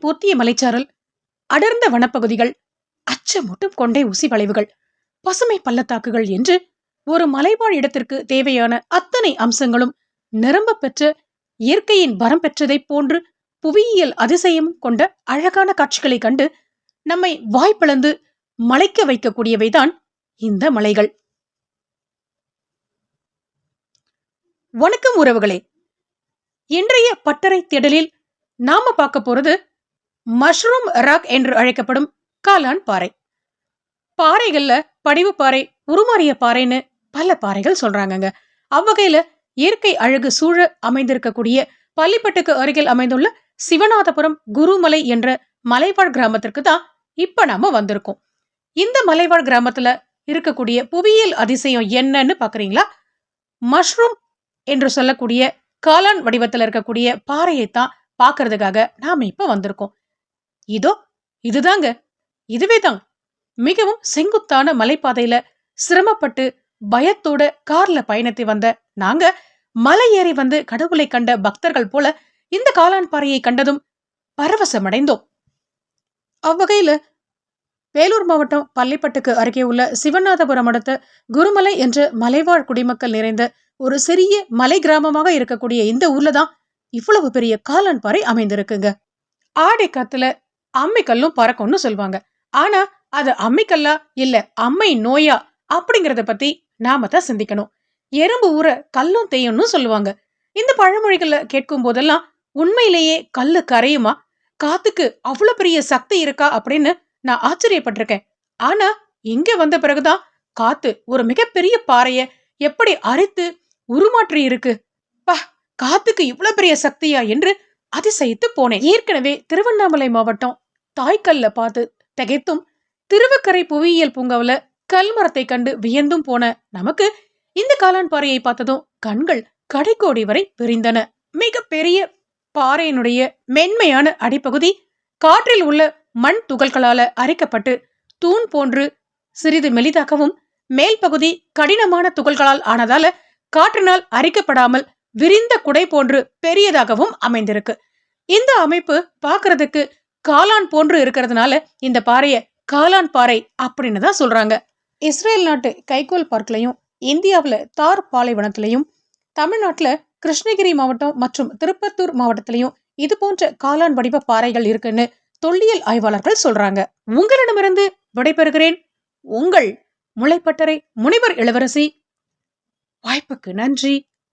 போர்த்திய மலைச்சாரல், அடர்ந்த வனப்பகுதிகள், அச்சமூட்டும் கொண்டை ஊசி வளைவுகள், பசுமை பள்ளத்தாக்குகள் என்று ஒரு மலைவாழ் இடத்திற்கு தேவையான அத்தனை அம்சங்களும் நிரம்ப பெற்ற இயற்கையின் வரம் பெற்றதை போன்று புவியியல் அதிசயம் கொண்ட அழகான காட்சிகளை கண்டு நம்மை வாய்ப்பிழந்து மலைக்க வைக்கக்கூடியவைதான் இந்த மலைகள். வணக்கம் உறவுகளே, இன்றைய பட்டறை தேடலில் நாம பார்க்க போறது மஷ்ரூம் ராக் என்று அழைக்கப்படும் காளான் பாறை. பாறைகள்ல படிவு பாறை, உருமாறிய பாறைன்னு பல பாறைகள் சொல்றாங்க. அவ்வகையில இயற்கை அழகு சூழ அமைந்திருக்கக்கூடிய பள்ளிப்பட்டுக்கு அருகில் அமைந்துள்ள சிவநாதபுரம் குருமலை என்ற மலைவாழ் கிராமத்திற்கு தான் இப்ப நாம வந்திருக்கோம். இந்த மலைவாழ் கிராமத்துல இருக்கக்கூடிய புவியியல் அதிசயம் என்னன்னு பாக்குறீங்களா? மஷ்ரூம் என்று சொல்லக்கூடிய காளான் வடிவத்தில் இருக்கக்கூடிய பாறையைத்தான் பாக்குறதுக்காக நாம இப்ப வந்திருக்கோம். இதுதாங்க, இதுவேதான் மிகவும் செங்குத்தான மலைப்பாதையில சிரமப்பட்டு பயத்தோட கார்ல பயணத்தை வந்த நாங்க மலை ஏறி வந்து கடவுளை கண்ட பக்தர்கள் போல இந்த காளான் பாறையை கண்டதும் பரவசமடைந்தோம். அவ்வகையில வேலூர் மாவட்டம் பள்ளிப்பட்டுக்கு அருகே உள்ள சிவநாதபுரம் அடுத்த குருமலை என்ற மலைவாழ் குடிமக்கள் நிறைந்த ஒரு சிறிய மலை கிராமமாக இருக்கக்கூடிய இந்த ஊர்ல தான் இவ்வளவு பெரிய காளான் பாறை அமைந்திருக்குங்க. ஆடை காத்துல அம்மிக்கல்லும் பறக்கும்னு சொல்லுவாங்க. ஆனா அது அம்மிக்கல்லா இல்ல அம்மை நோயா அப்படிங்கறத பத்தி நாம தான் சிந்திக்கணும். எறும்பு ஊற கல்லும் தேயும்னு சொல்லுவாங்க. இந்த பழமொழிகளை கேட்கும் போதெல்லாம் உண்மையிலேயே கல்லு கரையுமா, காத்துக்கு அவ்வளவு பெரிய சக்தி இருக்கா அப்படின்னு நான் ஆச்சரியப்பட்டிருக்கேன். ஆனா இங்க வந்த பிறகுதான் காத்து ஒரு மிகப்பெரிய பாறைய எப்படி அரித்து உருமாற்றி இருக்கு, பா, காத்துக்கு இவ்வளவு பெரிய சக்தியா என்று அதிசயித்து போனேன். ஏற்கனவே திருவண்ணாமலை மாவட்டம் தாய்க்கல்ல பார்த்து திகைத்தும் திருவக்கரை புவியியல் பூங்காவில கல்மரத்தை கண்டு வியந்தும் போன நமக்கு இந்த காளான் பாறையை பார்த்ததும் கண்கள் கடைக்கோடி வரை விரிந்தன. மிக பெரிய பாறையினுடைய மென்மையான அடிப்பகுதி காற்றில் உள்ள மண் துகள்களால அரைக்கப்பட்டு தூண் போன்று சிறிது மெலிதாகவும், மேல் பகுதி கடினமான துகள்களால் ஆனதால காற்றினால் அரிக்கப்படாமல் விரிந்த குடை போன்று பெரியதாகவும் அமைந்திருக்கு. இந்த அமைப்பு பாக்குறதுக்கு காளான் போன்று இருக்கிறதுனால இந்த பாறைய காளான் பாறை அப்படின்னு தான் சொல்றாங்க. இஸ்ரேல் நாட்டு கைகோல் பார்க்லையும், இந்தியாவில தார் பாலைவனத்திலையும், தமிழ்நாட்டுல கிருஷ்ணகிரி மாவட்டம் மற்றும் திருப்பத்தூர் மாவட்டத்திலையும் இது போன்ற காளான் வடிவ பாறைகள் இருக்குன்னு தொல்லியல் ஆய்வாளர்கள் சொல்றாங்க. உங்களிடமிருந்து விடைபெறுகிறேன். உங்கள் முளைப்பட்டறை முனைவர் இளவரசி. வாய்ப்புக்கு நன்றி.